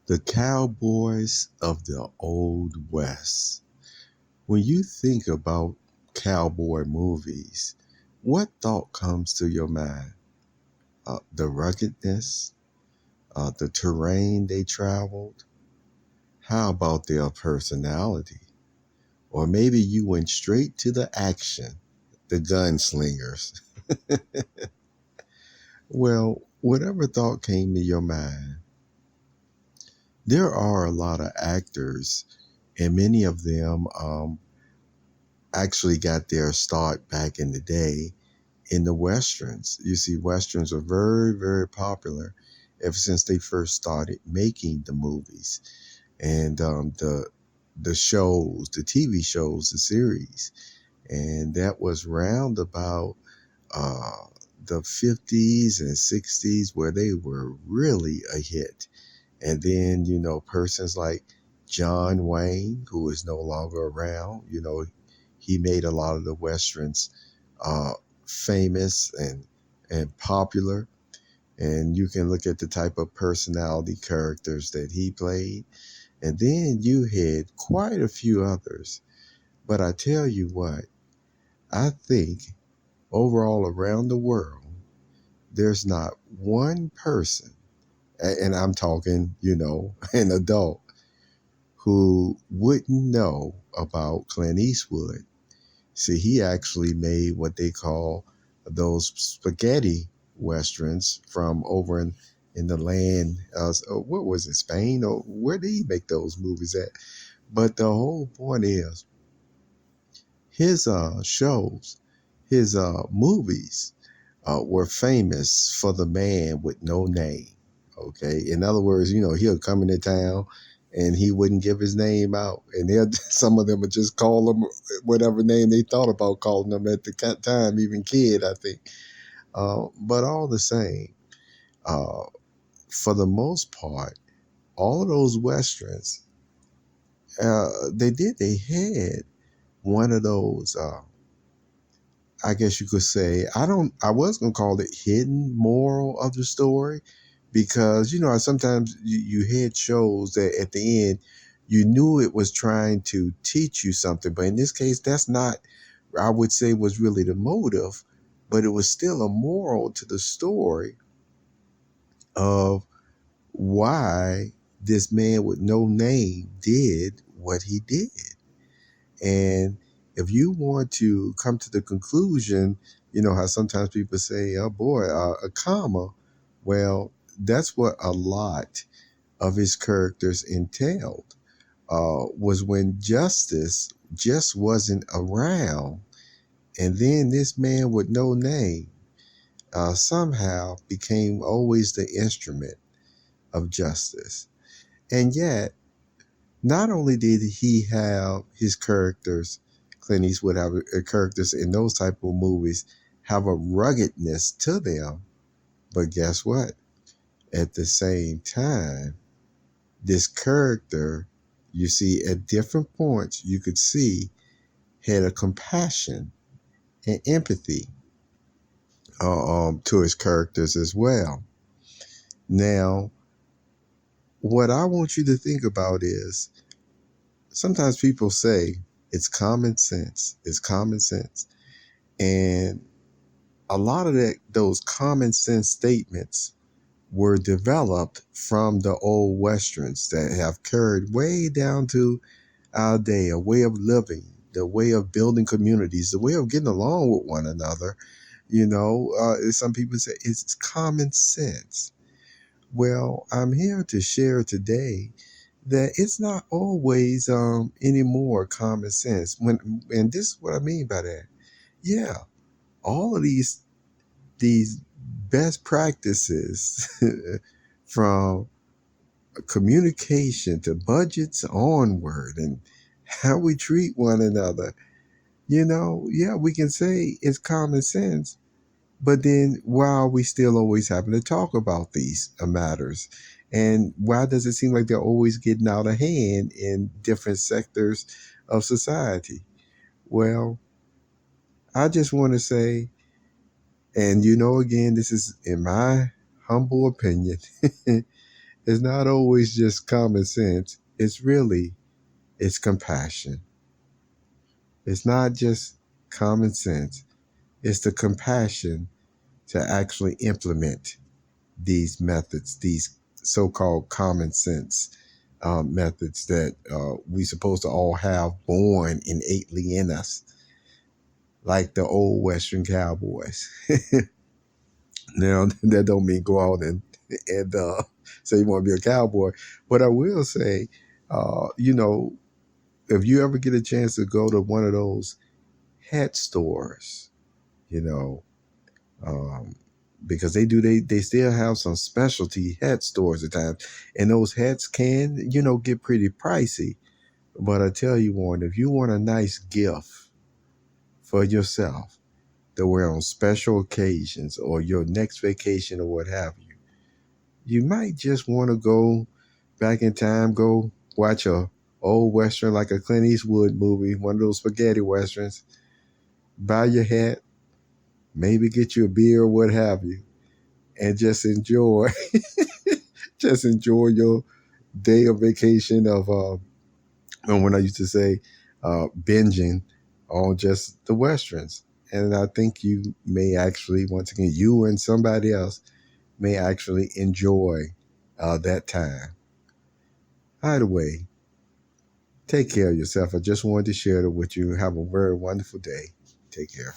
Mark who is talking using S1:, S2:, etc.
S1: The cowboys of the Old West. When you think about cowboy movies, what thought comes to your mind? The ruggedness, the terrain they traveled. How about their personality? Or maybe you went straight to the action, the gunslingers. Well, whatever thought came to your mind, there are a lot of actors, and many of them actually got their start back in the day in the westerns. You see, westerns are very, very popular ever since they first started making the movies and the shows, the TV shows, the series, and that was round about uh, the 50s and 60s where they were really a hit. And then persons like John Wayne, who is no longer around, he made a lot of the westerns uh, famous and popular. And you can look at the type of personality characters that he played. And then you had quite a few others. But I tell you what, I think overall around the world, there's not one person, and I'm talking, an adult, who wouldn't know about Clint Eastwood. See, he actually made what they call those spaghetti westerns from over in the land. What was it, Spain? Or where did he make those movies at? But the whole point is his shows, his movies were famous for the man with no name. Okay. In other words, he'll come into town and he wouldn't give his name out. And some of them would just call him whatever name they thought about calling him at the time, even kid, I think. But all the same, uh, for the most part, all of those Westerns, they had one of those, I guess you could say, I was going to call it hidden moral of the story because, sometimes you had shows that at the end, you knew it was trying to teach you something. But in this case, that's not, I would say, was really the motive, but it was still a moral to the story of why this man with no name did what he did. And if you want to come to the conclusion, how sometimes people say, oh boy, a comma. Well, that's what a lot of his characters entailed, was when justice just wasn't around. And then this man with no name somehow became always the instrument of justice. And yet, not only did he have his characters, Clint Eastwood have characters in those type of movies have a ruggedness to them, but guess what? At the same time, this character, you see, at different points, you could see had a compassion and empathy to his characters as well. Now, what I want you to think about is sometimes people say it's common sense. It's common sense. And a lot of those common sense statements were developed from the old Westerns that have carried way down to our day, a way of living, the way of building communities, the way of getting along with one another. Some people say it's common sense. Well, I'm here to share today that it's not always anymore common sense. And this is what I mean by that. Yeah, all of these best practices from communication to budgets onward and how we treat one another, yeah, we can say it's common sense, but then why are we still always having to talk about these matters? And why does it seem like they're always getting out of hand in different sectors of society? Well, I just want to say, and again, this is in my humble opinion, It's not always just common sense. It's compassion. It's not just common sense. It's the compassion to actually implement these methods, these so-called common sense methods that we supposed to all have born innately in us, like the old Western cowboys. Now, that don't mean go out and say you want to be a cowboy, but I will say, you know, if you ever get a chance to go to one of those hat stores, you know, um, because they still have some specialty hat stores at times, and those hats can, you know, get pretty pricey. But I tell you, Warren, if you want a nice gift for yourself to wear on special occasions or your next vacation or what have you, you might just want to go back in time, go watch a old Western like a Clint Eastwood movie, one of those spaghetti Westerns, buy your hat, maybe get you a beer or what have you, and just enjoy, just enjoy your day of vacation of, and when I used to say, binging on just the Westerns. And I think you may actually, once again, you and somebody else may actually enjoy that time. Either way, take care of yourself. I just wanted to share it with you. Have a very wonderful day. Take care.